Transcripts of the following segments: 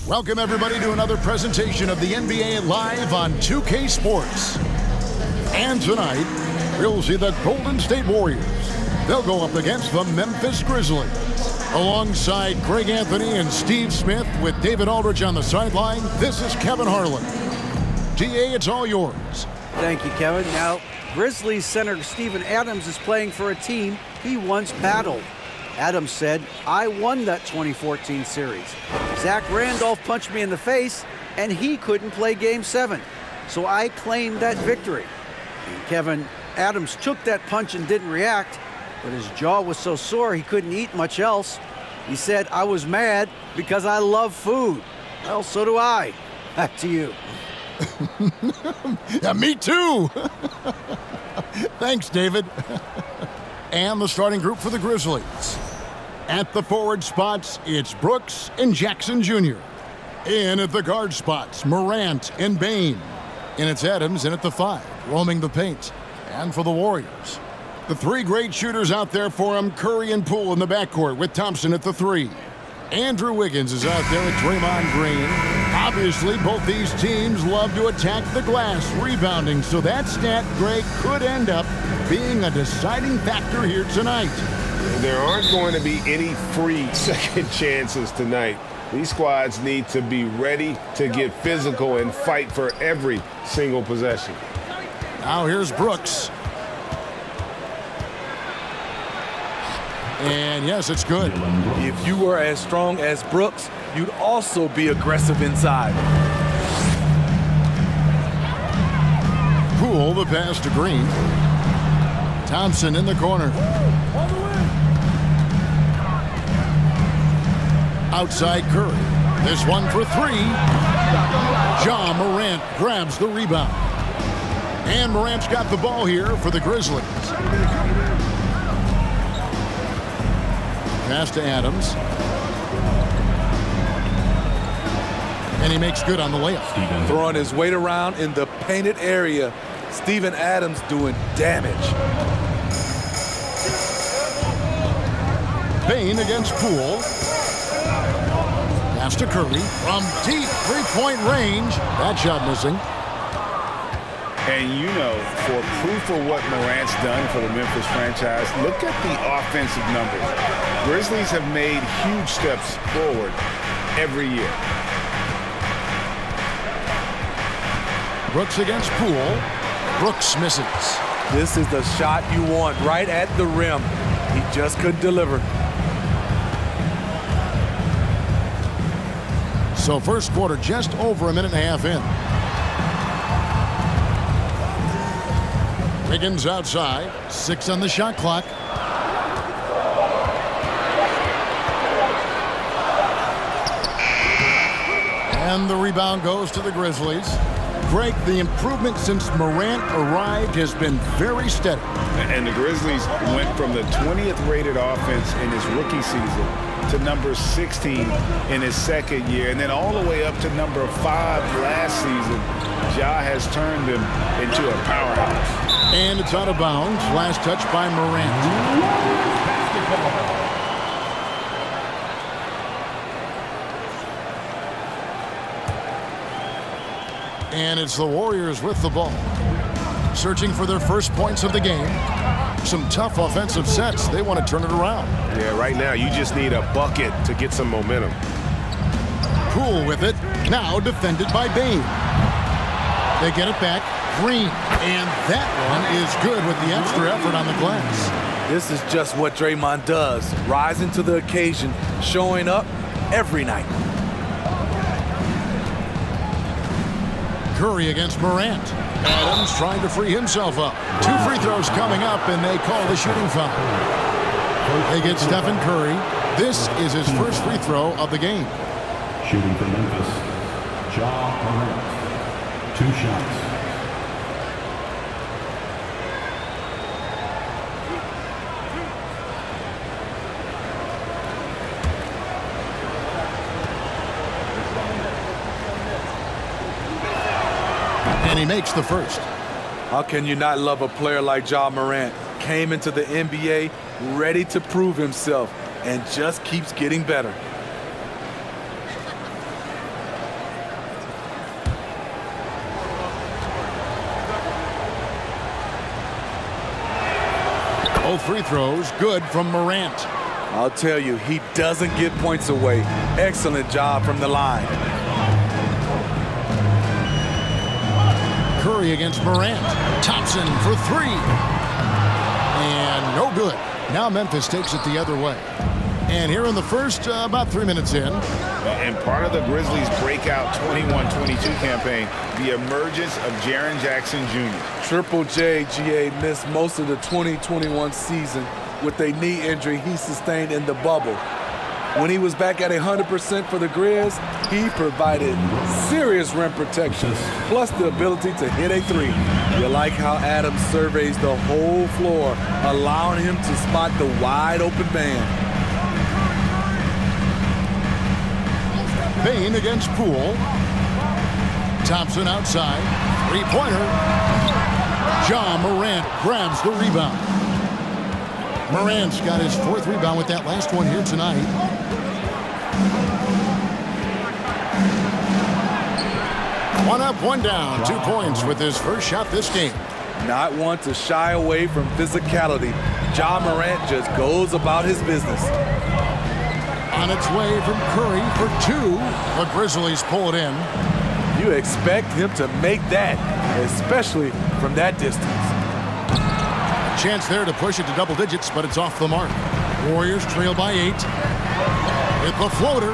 Welcome, everybody, to another presentation of the NBA Live on 2K Sports. And tonight, we'll see the Golden State Warriors. They'll go up against the Memphis Grizzlies. Alongside Greg Anthony and Steve Smith with David Aldridge on the sideline, this is Kevin Harlan. DA, it's all yours. Thank you, Kevin. Now, Grizzlies center Steven Adams is playing for a team he once battled. Adams said, "I won that 2014 series. Zach Randolph punched me in the face, and he couldn't play Game 7. So I claimed that victory." And Kevin, Adams took that punch and didn't react, but his jaw was so sore he couldn't eat much else. He said, "I was mad because I love food." Well, so do I. Back to you. Yeah, me too. Thanks, David. And the starting group for the Grizzlies. At the forward spots, it's Brooks and Jackson Jr. In at the guard spots, Morant and Bane. In it's Adams in at the 5, roaming the paint. And for the Warriors, the three great shooters out there for him, Curry and Poole in the backcourt with Thompson at the 3. Andrew Wiggins is out there at Draymond Green. Obviously, both these teams love to attack the glass, rebounding, so that stat, Greg, could end up being a deciding factor here tonight. There aren't going to be any free second chances tonight. These squads need to be ready to get physical and fight for every single possession. Now here's Brooks. And yes, it's good. If you were as strong as Brooks, you'd also be aggressive inside. Poole, the pass to Green. Thompson in the corner. Outside Curry. This one for 3. Ja Morant grabs the rebound. And Morant's got the ball here for the Grizzlies. Pass to Adams. And he makes good on the layup. Throwing his weight around in the painted area. Steven Adams doing damage. Bane against Poole. Pass to Curry from deep three-point range. That shot missing. And you know, for proof of what Morant's done for the Memphis franchise, look at the offensive numbers. Grizzlies have made huge steps forward every year. Brooks against Poole. Brooks misses. This is the shot you want right at the rim. He just couldn't deliver. So first quarter just over a minute and a half in. Wiggins outside. 6 on the shot clock. And the rebound goes to the Grizzlies. Greg, the improvement since Morant arrived has been very steady. And the Grizzlies went from the 20th rated offense in his rookie season to number 16 in his second year, and then all the way up to number 5 last season. Ja has turned him into a powerhouse. And it's out of bounds. Last touch by Morant. And it's the Warriors with the ball. Searching for their first points of the game. Some tough offensive sets. They want to turn it around. Yeah, right now you just need a bucket to get some momentum. Poole with it. Now defended by Bane. They get it back. Green. And that one is good with the extra effort on the glass. This is just what Draymond does. Rising to the occasion, showing up every night. Curry against Morant. Adams trying to free himself up. 2 free throws coming up, and they call the shooting foul. They get Stephen Curry. This is his first free throw of the game. Shooting for Memphis, Ja Morant. 2 shots. And he makes the first. How can you not love a player like Ja Morant? Came into the NBA ready to prove himself and just keeps getting better. Both free throws good from Morant. I'll tell you, he doesn't give points away. Excellent job from the line. Curry against Morant. Thompson for three. And no good. Now Memphis takes it the other way. And here in the first, about 3 minutes in. And part of the Grizzlies' breakout 21-22 campaign, the emergence of Jaren Jackson Jr. Triple J, GA, missed most of the 2021 season with a knee injury he sustained in the bubble. When he was back at 100% for the Grizz, he provided serious rim protection, plus the ability to hit a three. You like how Adams surveys the whole floor, allowing him to spot the wide open man. Bain against Poole. Thompson outside. Three-pointer. Ja Morant grabs the rebound. Morant's got his fourth rebound with that last one here tonight. One up, one down. 2 points with his first shot this game. Not one to shy away from physicality. Ja Morant just goes about his business. On its way from Curry for two. The Grizzlies pull it in. You expect him to make that, especially from that distance. A chance there to push it to double digits, but it's off the mark. Warriors trail by 8. With the floater.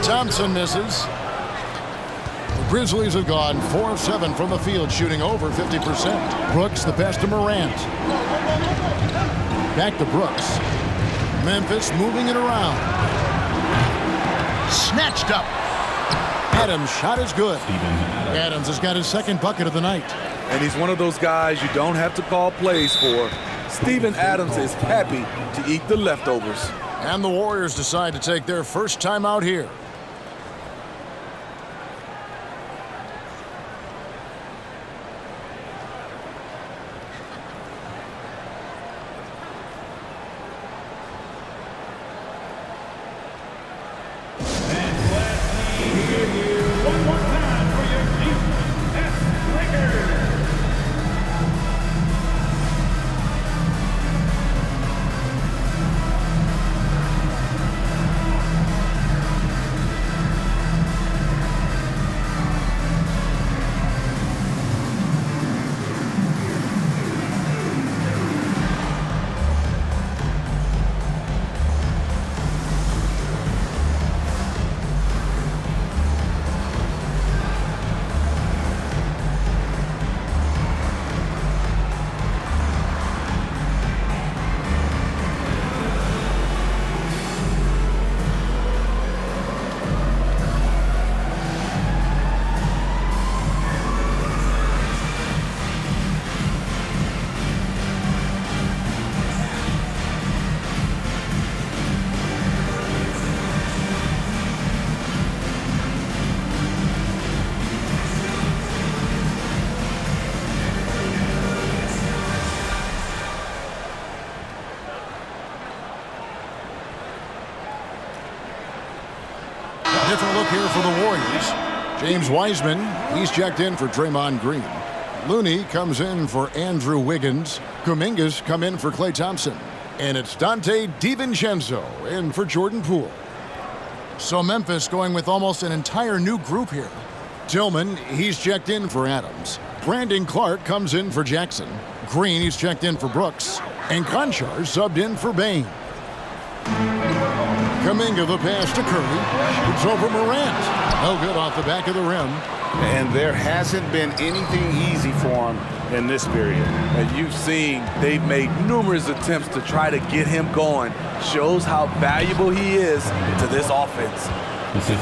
Thompson misses. The Grizzlies have gone 4 of 7 from the field, shooting over 50%. Brooks the pass to Morant. Back to Brooks. Memphis moving it around. Snatched up. Adams' shot is good. Adams has got his second bucket of the night. And he's one of those guys you don't have to call plays for. Steven Adams is happy to eat the leftovers. And the Warriors decide to take their first time out here. Different look here for the Warriors. James Wiseman, he's checked in for Draymond Green. Looney comes in for Andrew Wiggins. Kuminga's come in for Klay Thompson. And it's Dante DiVincenzo in for Jordan Poole. So Memphis going with almost an entire new group here. Tillman, he's checked in for Adams. Brandon Clark comes in for Jackson. Green, he's checked in for Brooks. And Conchar subbed in for Bain. Kuminga the pass to Curry. Shoots over Morant. No good off the back of the rim. And there hasn't been anything easy for him in this period. And you've seen they've made numerous attempts to try to get him going. Shows how valuable he is to this offense.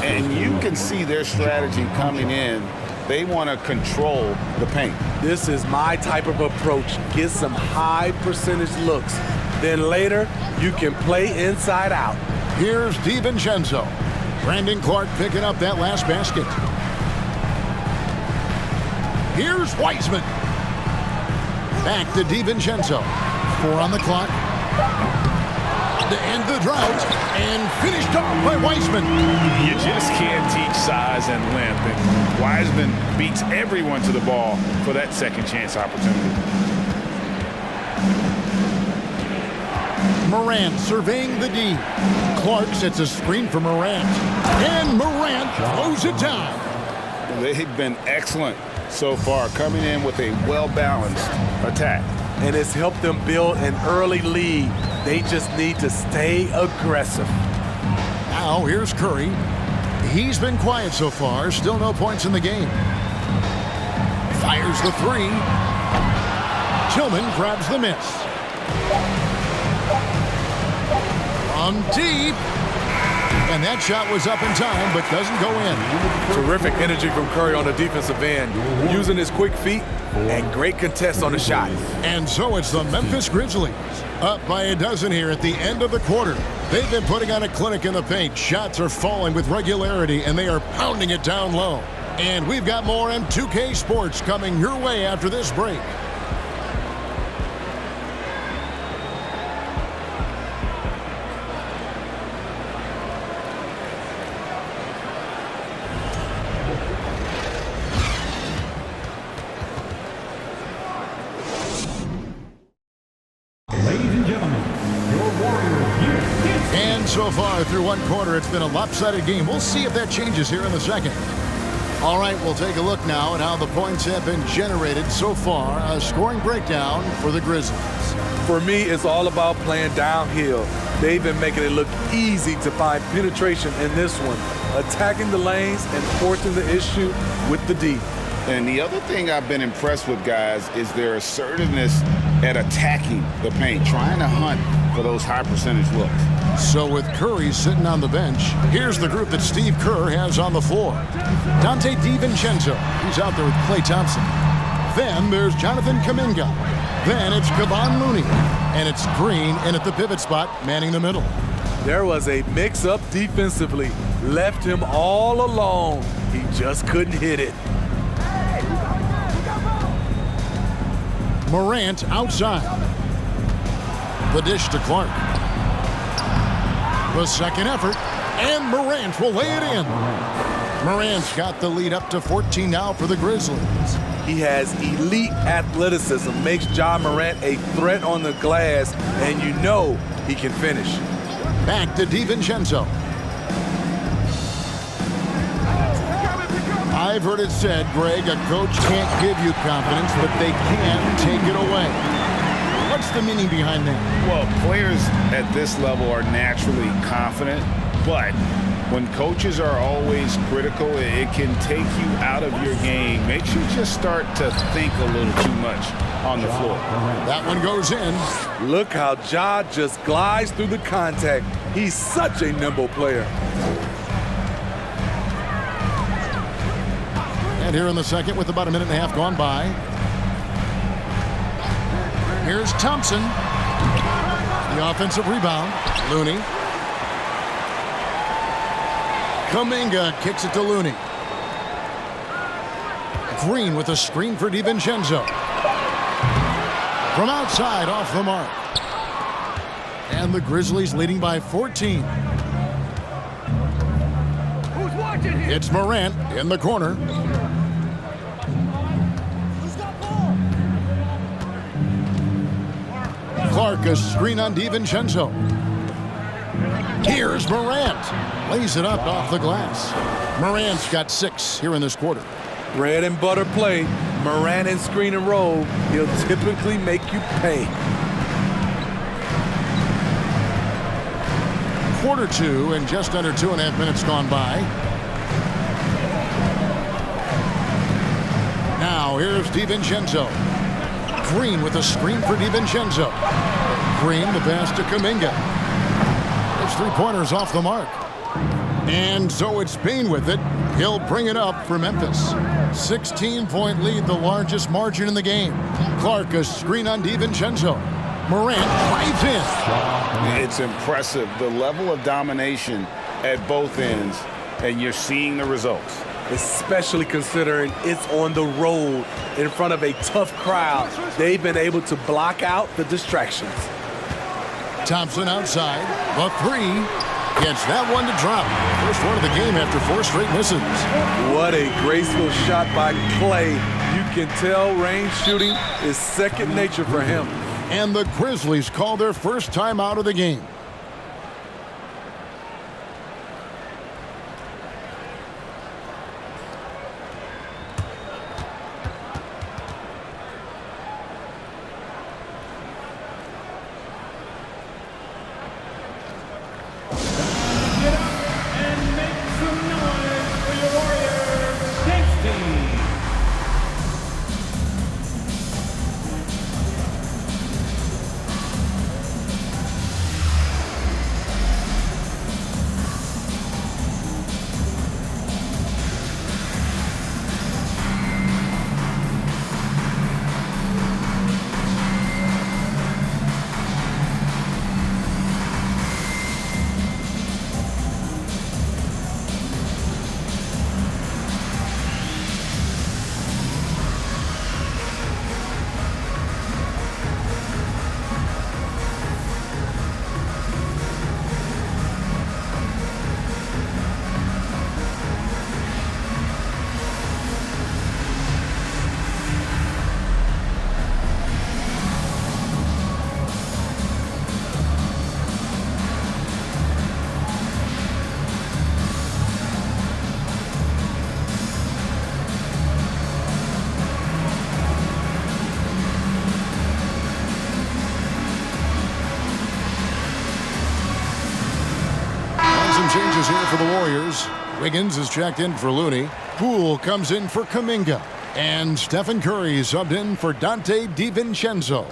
And you can see their strategy coming in. They want to control the paint. This is my type of approach. Get some high percentage looks. Then later, you can play inside out. Here's DiVincenzo. Brandon Clark picking up that last basket. Here's Wiseman. Back to DiVincenzo. 4 on the clock. To end the drought. And finished off by Wiseman. You just can't teach size and length. And Wiseman beats everyone to the ball for that second chance opportunity. Morant surveying the D. Clark sets a screen for Morant. And Morant throws it down. They've been excellent so far, coming in with a well-balanced attack. And it's helped them build an early lead. They just need to stay aggressive. Now here's Curry. He's been quiet so far. Still no points in the game. Fires the three. Tillman grabs the miss. From deep. And that shot was up in time, but doesn't go in. Terrific energy from Curry on the defensive end, using his quick feet and great contest on the shot. And so it's the Memphis Grizzlies, up by a dozen here at the end of the quarter. They've been putting on a clinic in the paint. Shots are falling with regularity, and they are pounding it down low. And we've got more M2K Sports coming your way after this break. So far through one quarter, it's been a lopsided game. We'll see if that changes here in the second. All right, we'll take a look now at how the points have been generated so far. A scoring breakdown for the Grizzlies. For me, it's all about playing downhill. They've been making it look easy to find penetration in this one, attacking the lanes and forcing the issue with the D. And the other thing I've been impressed with, guys, is their assertiveness at attacking the paint, trying to hunt for those high percentage looks. So with Curry sitting on the bench, here's the group that Steve Kerr has on the floor. Dante DiVincenzo, he's out there with Klay Thompson. Then there's Jonathan Kuminga. Then it's Kevon Looney. And it's Green in at the pivot spot, manning the middle. There was a mix-up defensively. Left him all alone. He just couldn't hit it. Morant outside. The dish to Clark. The second effort, and Morant will lay it in. Morant's got the lead up to 14 now for the Grizzlies. He has elite athleticism, makes Ja Morant a threat on the glass, and you know he can finish. Back to DiVincenzo. I've heard it said, Greg, a coach can't give you confidence, but they can take it away. What's the meaning behind that? Well, players at this level are naturally confident, but when coaches are always critical, it can take you out of your game. Makes you just start to think a little too much on the floor. That one goes in. Look how Ja just glides through the contact. He's such a nimble player. And here in the second with about a minute and a half gone by. Here's Thompson. The offensive rebound. Looney. Kuminga kicks it to Looney. Green with a screen for DiVincenzo. From outside, off the mark. And the Grizzlies leading by 14. It's Morant in the corner. Clark, a screen on DiVincenzo. Here's Morant. Lays it up off the glass. Morant's got 6 here in this quarter. Bread and butter play. Morant and screen and roll. He'll typically make you pay. Quarter 2 and just under 2.5 minutes gone by. Now here's DiVincenzo. Green with a screen for DiVincenzo. Green the pass to Kuminga. His three-pointers off the mark. And so it's Payne with it. He'll bring it up for Memphis. 16-point lead, the largest margin in the game. Clark a screen on DiVincenzo. Morant drives in. It's impressive, the level of domination at both ends, and you're seeing the results. Especially considering it's on the road in front of a tough crowd. They've been able to block out the distractions. Thompson outside. The three. Gets that one to drop. First one of the game after 4 straight misses. What a graceful shot by Klay. You can tell range shooting is second nature for him. And the Grizzlies call their first time out of the game. Changes here for the Warriors. Wiggins is checked in for Looney. Poole comes in for Kuminga. And Stephen Curry subbed in for Dante DiVincenzo.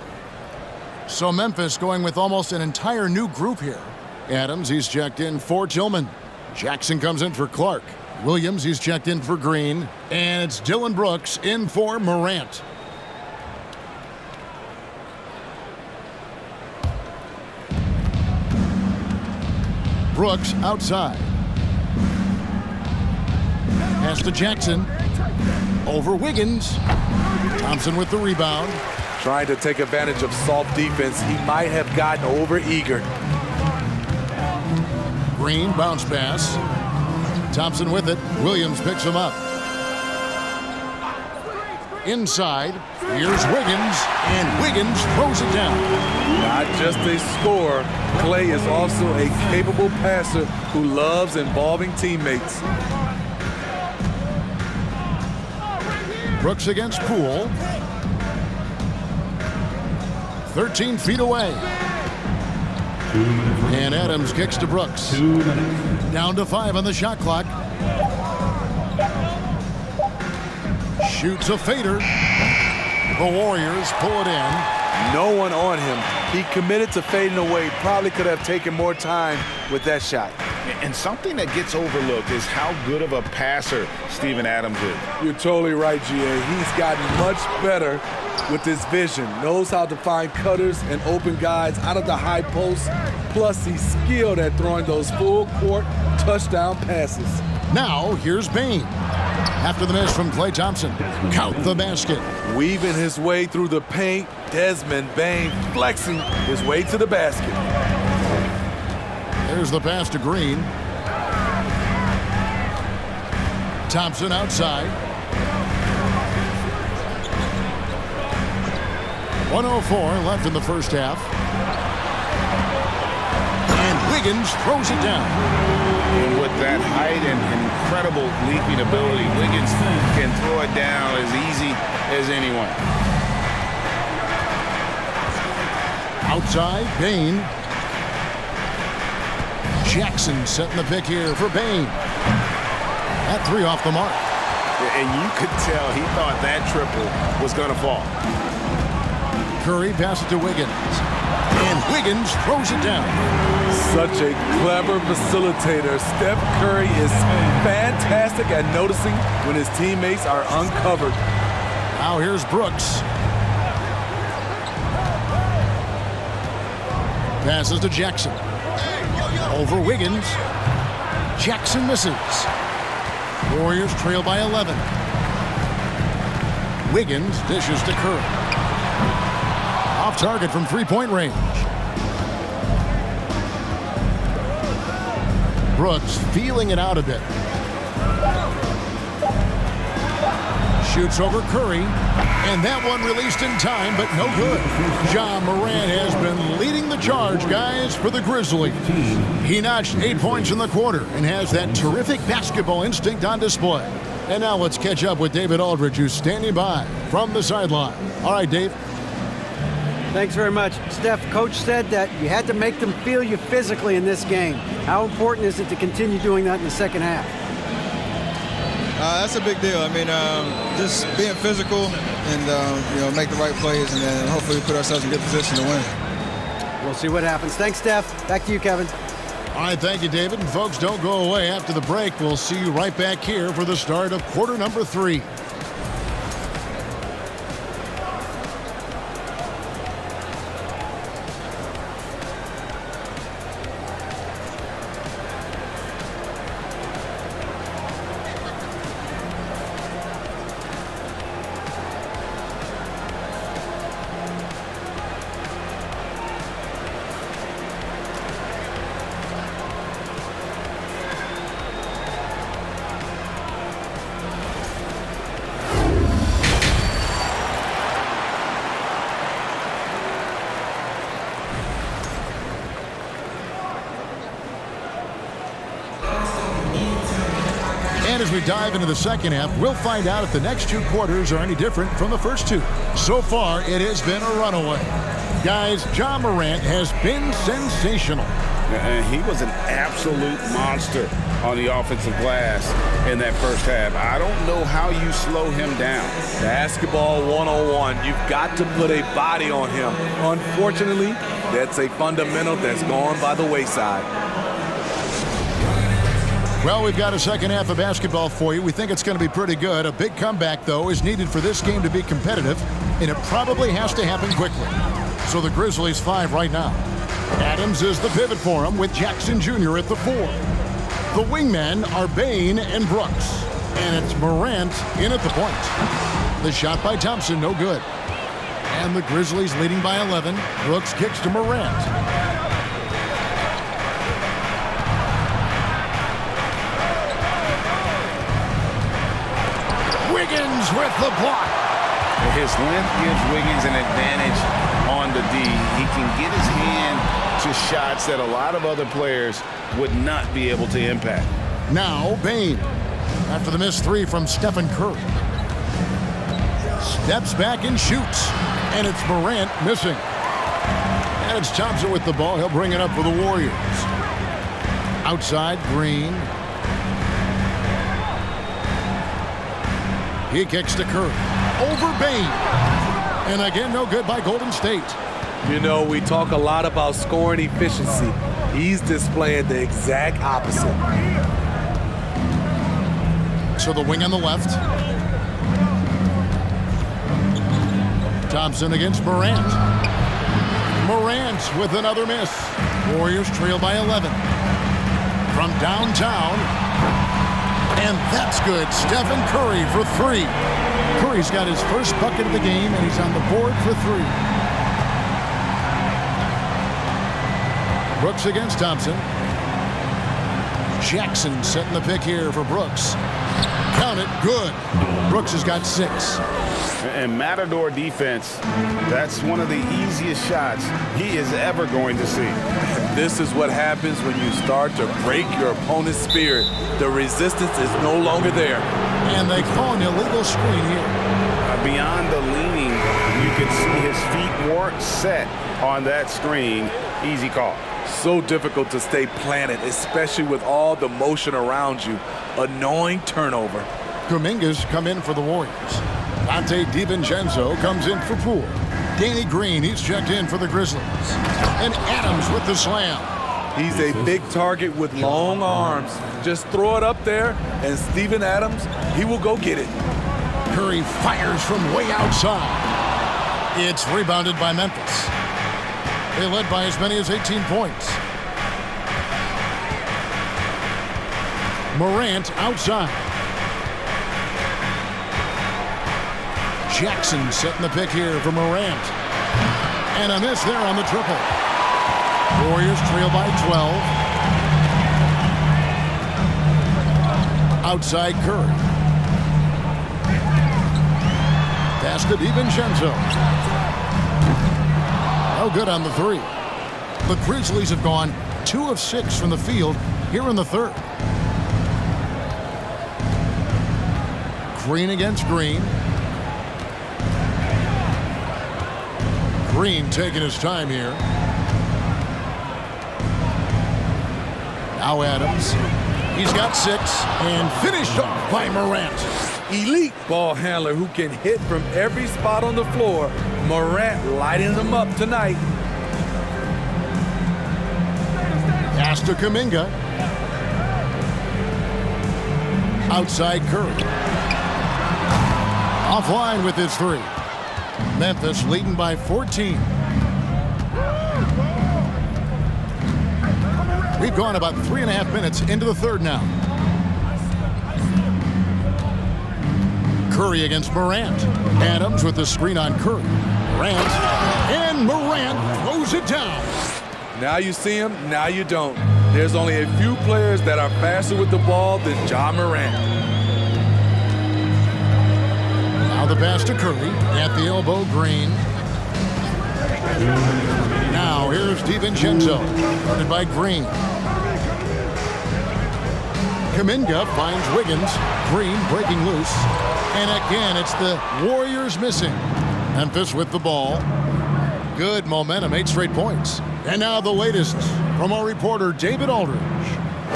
So Memphis going with almost an entire new group here. Adams, he's checked in for Tillman. Jackson comes in for Clark. Williams, he's checked in for Green. And it's Dylan Brooks in for Morant. Brooks outside. Pass to Jackson. Over Wiggins. Thompson with the rebound. Trying to take advantage of soft defense. He might have gotten over-eager. Green bounce pass. Thompson with it. Williams picks him up. Inside. Here's Wiggins. And Wiggins throws it down. Not just a scorer, Clay is also a capable passer who loves involving teammates. Brooks against Poole. 13 feet away. 2 minutes. And Adams kicks to Brooks. 2 minutes. Down to 5 on the shot clock. Shoots a fader. The Warriors pull it in. No one on him. He committed to fading away. Probably could have taken more time with that shot. And something that gets overlooked is how good of a passer Steven Adams is. You're totally right, GA. He's gotten much better with his vision. Knows how to find cutters and open guys out of the high post. Plus, he's skilled at throwing those full-court touchdown passes. Now, here's Bain. After the miss from Klay Thompson. Count the basket. Weaving his way through the paint, Desmond Bain flexing his way to the basket. There's the pass to Green. Thompson outside. 1:04 left in the first half. And Wiggins throws it down. And with that height and incredible leaping ability, Wiggins can throw it down as easy as anyone. Outside, Bain. Jackson setting the pick here for Bain. That three off the mark. And you could tell he thought that triple was going to fall. Curry passes to Wiggins. And Wiggins throws it down. Such a clever facilitator. Steph Curry is fantastic at noticing when his teammates are uncovered. Now here's Brooks. Passes to Jackson. Over Wiggins. Jackson misses. Warriors trail by 11. Wiggins dishes to Curry. Off target from three-point range. Brooks feeling it out a bit. Shoots over Curry. And that one released in time, but no good. Ja Morant has been leading the charge, guys, for the Grizzlies. He notched 8 points in the quarter and has that terrific basketball instinct on display. And now let's catch up with David Aldridge, who's standing by from the sideline. All right, Dave. Thanks very much. Steph, Coach said that you had to make them feel you physically in this game. How important is it to continue doing that in the second half? That's a big deal. I mean, just being physical and, make the right plays, and then hopefully put ourselves in good position to win. We'll see what happens. Thanks, Steph. Back to you, Kevin. All right, thank you, David. And folks, don't go away. After the break, we'll see you right back here for the start of quarter number 3. And as we dive into the second half, we'll find out if the next 2 quarters are any different from the first 2. So far, it has been a runaway. Guys, Ja Morant has been sensational. And he was an absolute monster on the offensive glass in that first half. I don't know how you slow him down. Basketball 101. You've got to put a body on him. Unfortunately, that's a fundamental that's gone by the wayside. Well, we've got a second half of basketball for you. We think it's going to be pretty good. A big comeback, though, is needed for this game to be competitive, and it probably has to happen quickly. So the Grizzlies 5 right now. Adams is the pivot for him with Jackson Jr. at the 4. The wingmen are Bane and Brooks, and it's Morant in at the point. The shot by Thompson, no good. And the Grizzlies leading by 11. Brooks kicks to Morant. Wiggins with the block. His length gives Wiggins an advantage on the D. He can get his hand to shots that a lot of other players would not be able to impact. Now Bane, after the missed 3 from Stephen Curry. Steps back and shoots, and it's Morant missing. And it's Thompson with the ball. He'll bring it up for the Warriors. Outside, Green. He kicks to Curry. Over Bane. And again, no good by Golden State. You know, we talk a lot about scoring efficiency. He's displaying the exact opposite. So the wing on the left. Thompson against Morant. Morant with another miss. Warriors trail by 11. From downtown. And that's good. Stephen Curry for 3. Curry's got his first bucket of the game, and he's on the board for 3. Brooks against Thompson. Jackson setting the pick here for Brooks. Count it. Good. Brooks has got 6. And Matador defense, that's one of the easiest shots he is ever going to see. This is what happens when you start to break your opponent's spirit. The resistance is no longer there. And they call an illegal screen here. Beyond the leaning, you can see his feet weren't set on that screen. Easy call. So difficult to stay planted, especially with all the motion around you. Annoying turnover. Kuminga's come in for the Warriors. Dante DiVincenzo comes in for Poole. Danny Green, he's checked in for the Grizzlies. And Adams with the slam. He's a big target with long arms. Just throw it up there, and Steven Adams, he will go get it. Curry fires from way outside. It's rebounded by Memphis. They led by as many as 18 points. Morant outside. Jackson setting the pick here for Morant. And a miss there on the triple. Warriors trail by 12. Outside Curry. Pass to DiVincenzo. No good on the three. The Grizzlies have gone 2 of 6 from the field here in the third. Green against Green. Green taking his time here. Now Adams. He's got 6 and finished off by Morant. Elite ball handler who can hit from every spot on the floor. Morant lighting them up tonight. Pass to Kuminga. Outside Curry. Offline with his 3. Memphis leading by 14. We've gone about 3.5 minutes into the third now. Curry against Morant. Adams with the screen on Curry. Morant. And Morant throws it down. Now you see him, now you don't. There's only a few players that are faster with the ball than Ja Morant. Now the pass to Curry. At the elbow, Green. Now here's DiVincenzo. Guarded by Green. Kuminga finds Wiggins. Green breaking loose. And again, it's the Warriors missing. Memphis with the ball. Good momentum, 8 straight points. And now the latest from our reporter, David Aldridge.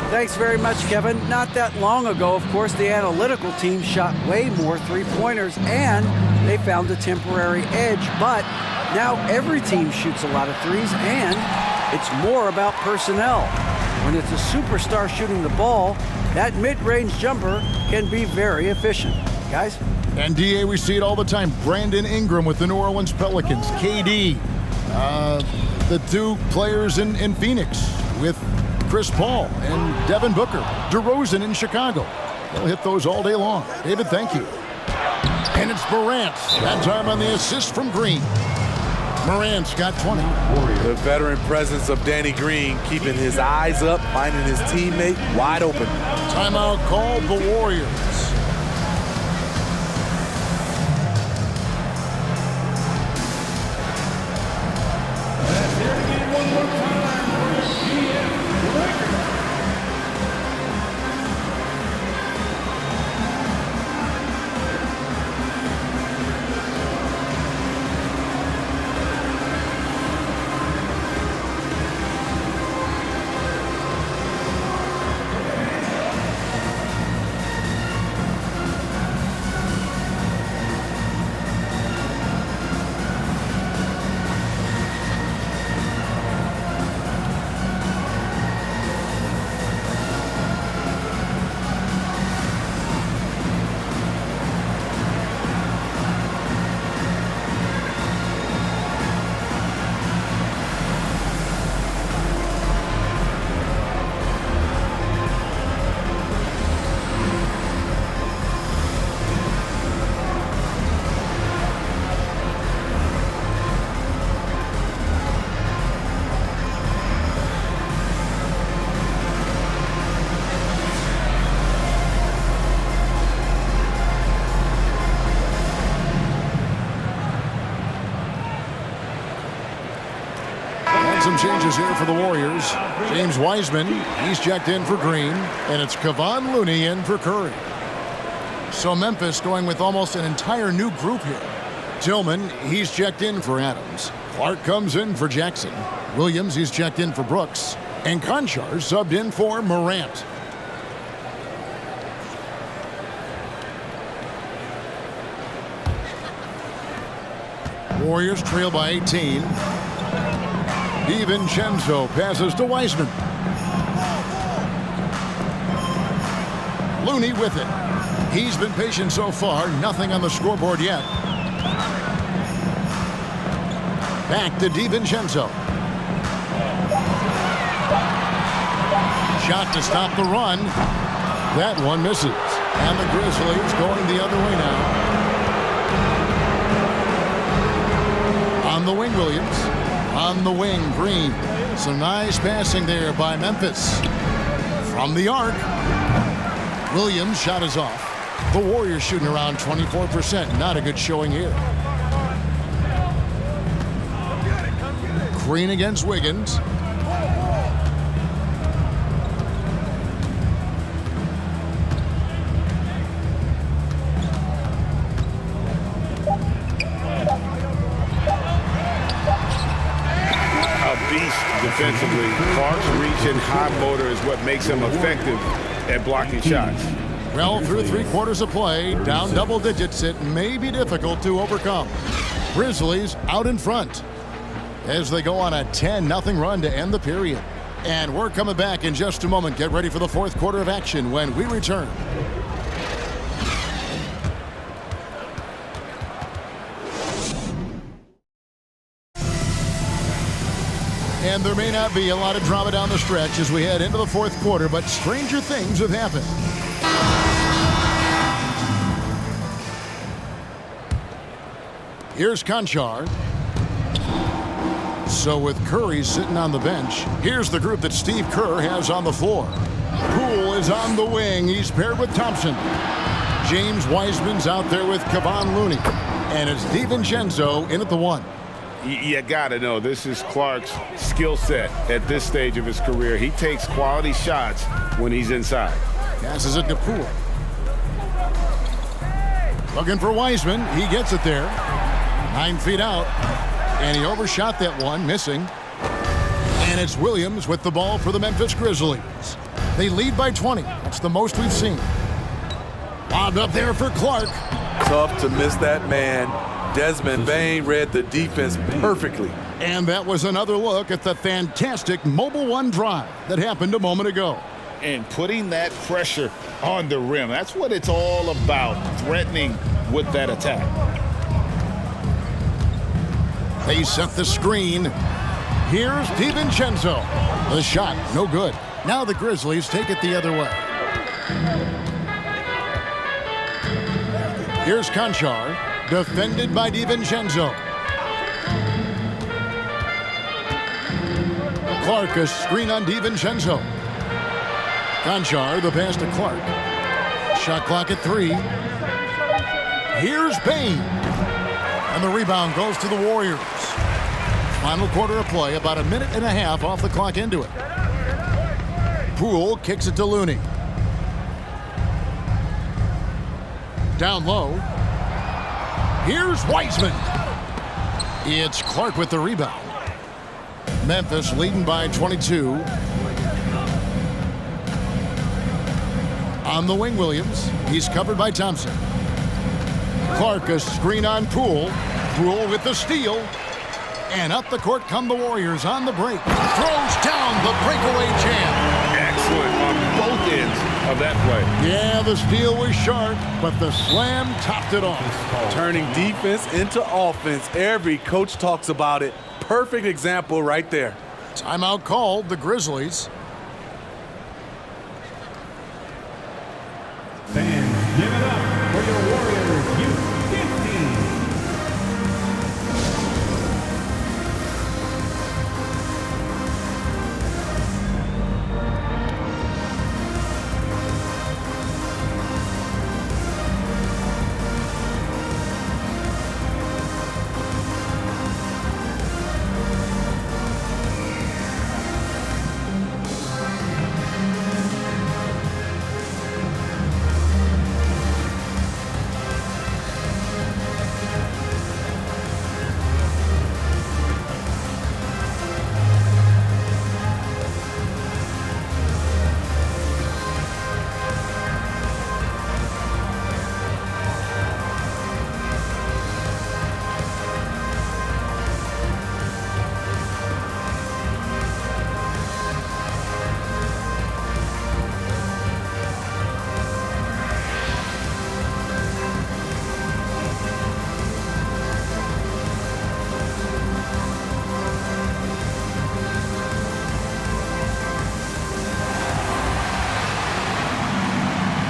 Thanks very much, Kevin. Not that long ago, of course, the analytical team shot way more three-pointers, and they found a temporary edge. But now every team shoots a lot of threes, and it's more about personnel. When it's a superstar shooting the ball, that mid-range jumper can be very efficient. Guys? And DA, we see it all the time. Brandon Ingram with the New Orleans Pelicans. KD. The 2 players in Phoenix with Chris Paul and Devin Booker. DeRozan in Chicago. They'll hit those all day long. David, thank you. And it's Morant. That time on the assist from Green. Morant's got 20. The veteran presence of Danny Green keeping his eyes up, finding his teammate wide open. Timeout called the Warriors. Some changes here for the Warriors. James Wiseman, he's checked in for Green, and it's Kevon Looney in for Curry. So Memphis going with almost an entire new group here. Tillman, he's checked in for Adams. Clark comes in for Jackson. Williams, he's checked in for Brooks. And Conchar subbed in for Morant. Warriors trail by 18. DiVincenzo passes to Wiseman. Looney with it. He's been patient so far. Nothing on the scoreboard yet. Back to DiVincenzo. Shot to stop the run. That one misses. And the Grizzlies going the other way now. On the wing, Williams. On the wing, Green. Some nice passing there by Memphis. From the arc. Williams' shot is off. The Warriors shooting around 24%. Not a good showing here. Green against Wiggins. Defensively, Clark's reach and high motor is what makes him effective at blocking shots. Well, through 3/4 of play, down double digits, it may be difficult to overcome. Grizzlies out in front as they go on a 10-0 run to end the period. And we're coming back in just a moment. Get ready for the fourth quarter of action when we return. And there may not be a lot of drama down the stretch as we head into the fourth quarter, but stranger things have happened. Here's Conchar. So with Curry sitting on the bench, here's the group that Steve Kerr has on the floor. Poole is on the wing. He's paired with Thompson. James Wiseman's out there with Kevon Looney. And it's DiVincenzo in at the 1. You got to know, this is Clark's skill set at this stage of his career. He takes quality shots when he's inside. Passes it to Poole. Looking for Wiseman. He gets it there. 9 feet out. And he overshot that one, missing. And it's Williams with the ball for the Memphis Grizzlies. They lead by 20. That's the most we've seen. Lobbed up there for Clark. Tough to miss that man. Desmond Bain read the defense perfectly. And that was another look at the fantastic Mobile One drive that happened a moment ago. And putting that pressure on the rim. That's what it's all about, threatening with that attack. They set the screen. Here's DiVincenzo. The shot, no good. Now the Grizzlies take it the other way. Here's Conchar. Defended by DiVincenzo. Clark, a screen on DiVincenzo. Conchar, the pass to Clark. Shot clock at 3. Here's Bain. And the rebound goes to the Warriors. Final quarter of play, about a minute and a half off the clock into it. Poole kicks it to Looney. Down low. Here's Wiseman. It's Clark with the rebound. Memphis leading by 22. On the wing, Williams. He's covered by Thompson. Clark, a screen on Poole. Poole with the steal. And up the court come the Warriors on the break. Throws down the breakaway jam. Excellent on both ends of that play. Yeah, the steal was sharp, but the slam topped it off. Turning defense into offense. Every coach talks about it. Perfect example right there. Timeout called, the Grizzlies. Fans, give it up for your Warriors U15.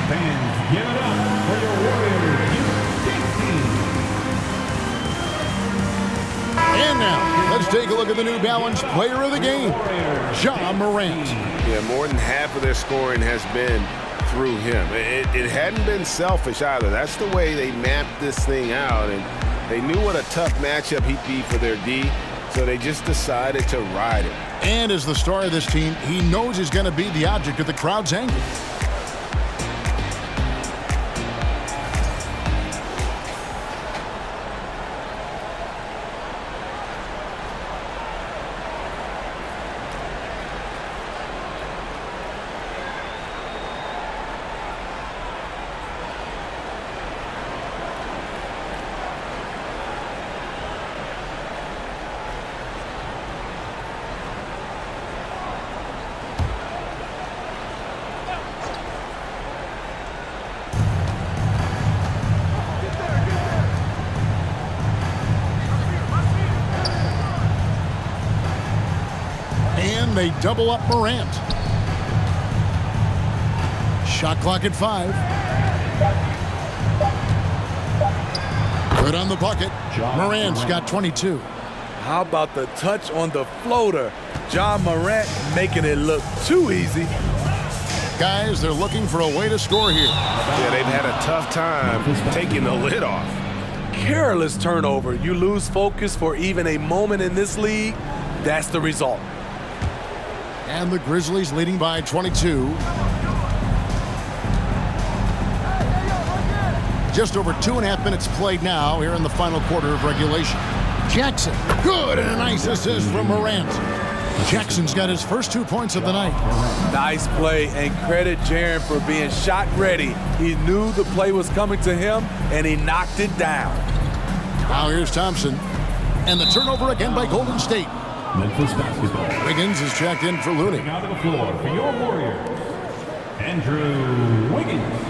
Fans, give it up for your Warriors U16. And now, let's take a look at the New Balance player of the game, Ja Morant. Yeah, more than half of their scoring has been through him. It hadn't been selfish either. That's the way they mapped this thing out, and they knew what a tough matchup he'd be for their D, so they just decided to ride it. And as the star of this team, he knows he's going to be the object of the crowd's anger. They double up Morant. Shot clock at 5. Good on the bucket. Morant's got 22. How about the touch on the floater? John Morant making it look too easy. Guys, they're looking for a way to score here. Yeah, they've had a tough time taking the lid off. Careless turnover. You lose focus for even a moment in this league. That's the result. And the Grizzlies leading by 22. Just over 2.5 minutes played now here in the final quarter of regulation. Jackson, good, and a nice assist from Morant. Jackson's got his first 2 points of the night. Nice play, and credit Jaren for being shot ready. He knew the play was coming to him, and he knocked it down. Now here's Thompson. And the turnover again by Golden State. Memphis basketball. Wiggins is checked in for Looney. Out of the floor for your Warriors, Andrew Wiggins.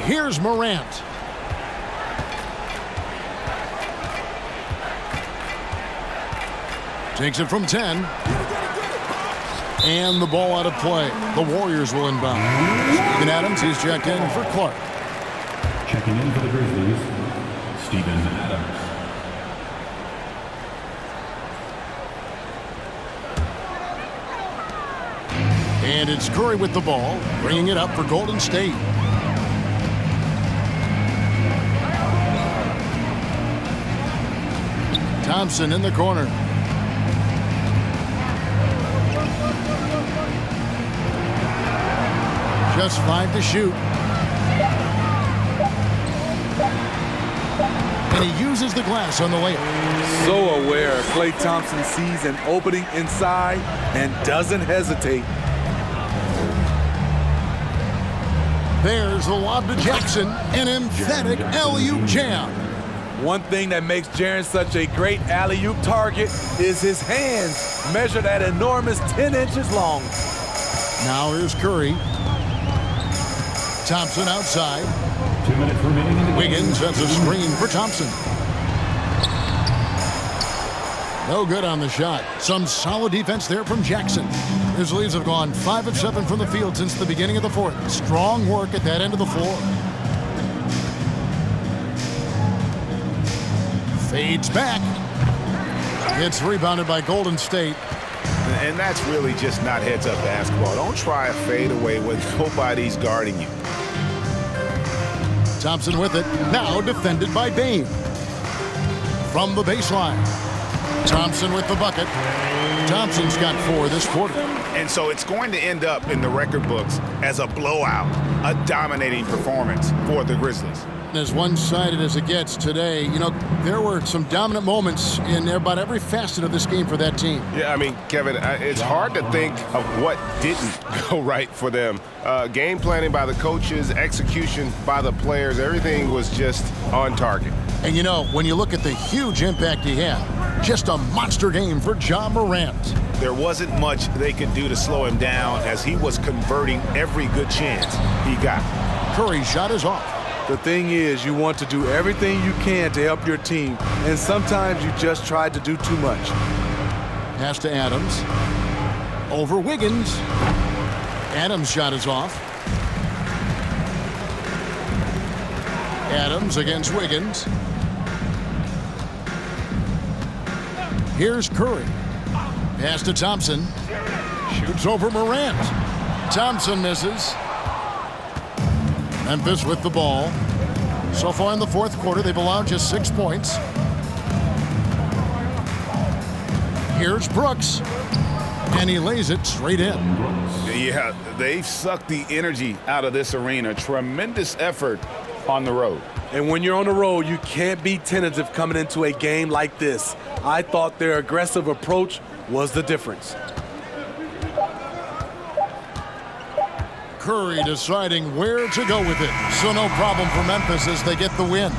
Here's Morant. Takes it from 10. And the ball out of play. The Warriors will inbound. Steven Adams, he's checked in for Clark. Checking in for the Grizzlies, Steven Adams. And it's Curry with the ball, bringing it up for Golden State. Thompson in the corner. Just 5 to shoot. And he uses the glass on the layup. So aware. Klay Thompson sees an opening inside and doesn't hesitate. There's the lob to Jackson, an emphatic alley-oop jam. One thing that makes Jaren such a great alley-oop target is his hands, measured at enormous 10 inches long. Now here's Curry. Thompson outside. 2 minutes remaining in the game. Wiggins sets a screen for Thompson. No good on the shot. Some solid defense there from Jackson. Grizzlies have gone 5 of 7 from the field since the beginning of the fourth. Strong work at that end of the floor. Fades back. It's rebounded by Golden State. And that's really just not heads-up basketball. Don't try a fadeaway when nobody's guarding you. Thompson with it. Now defended by Bane. From the baseline. Thompson with the bucket. Thompson's got 4 this quarter. And so it's going to end up in the record books as a blowout, a dominating performance for the Grizzlies. As one-sided as it gets today, you know, there were some dominant moments in about every facet of this game for that team. Yeah, I mean, Kevin, it's hard to think of what didn't go right for them. Game planning by the coaches, execution by the players, everything was just on target. And you know, when you look at the huge impact he had, just a monster game for John Morant. There wasn't much they could do to slow him down as he was converting every good chance he got. Curry's shot is off. The thing is, you want to do everything you can to help your team, and sometimes you just try to do too much. Pass to Adams. Over Wiggins. Adams' shot is off. Adams against Wiggins. Here's Curry. Pass to Thompson. Shoots over Morant. Thompson misses. Memphis with the ball. So far in the fourth quarter, they've allowed just 6 points. Here's Brooks. And he lays it straight in. Yeah, they've sucked the energy out of this arena. Tremendous effort on the road. And when you're on the road, you can't be tentative coming into a game like this. I thought their aggressive approach was the difference. Curry deciding where to go with it. So no problem for Memphis as they get the win.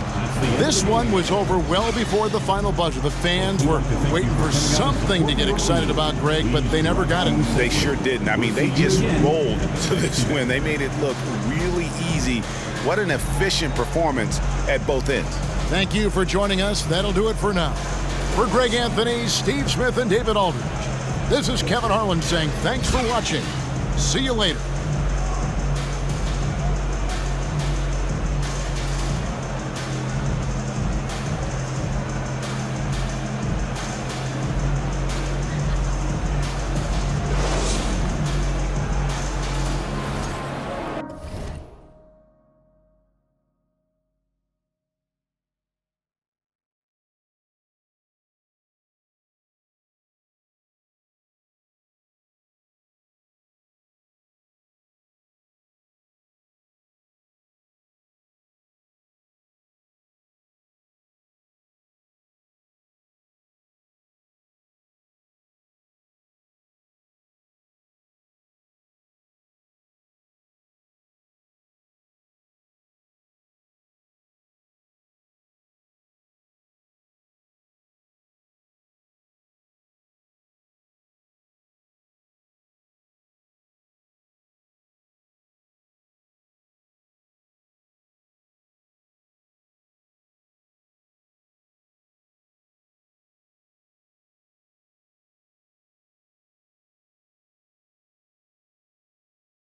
This one was over well before the final buzzer. The fans were waiting for something to get excited about, Greg, but they never got it. They sure didn't. I mean, they just rolled to this win. They made it look really easy. What an efficient performance at both ends. Thank you for joining us. That'll do it for now. For Greg Anthony, Steve Smith, and David Aldridge, this is Kevin Harlan saying thanks for watching. See you later.